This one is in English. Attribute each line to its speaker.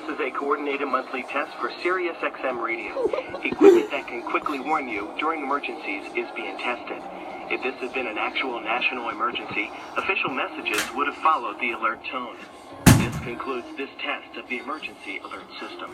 Speaker 1: This is a coordinated monthly test for Sirius XM radio. Equipment that can quickly warn you during emergencies is being tested. If this had been an actual national emergency, official messages would have followed the alert tone. This concludes this test of the emergency alert system.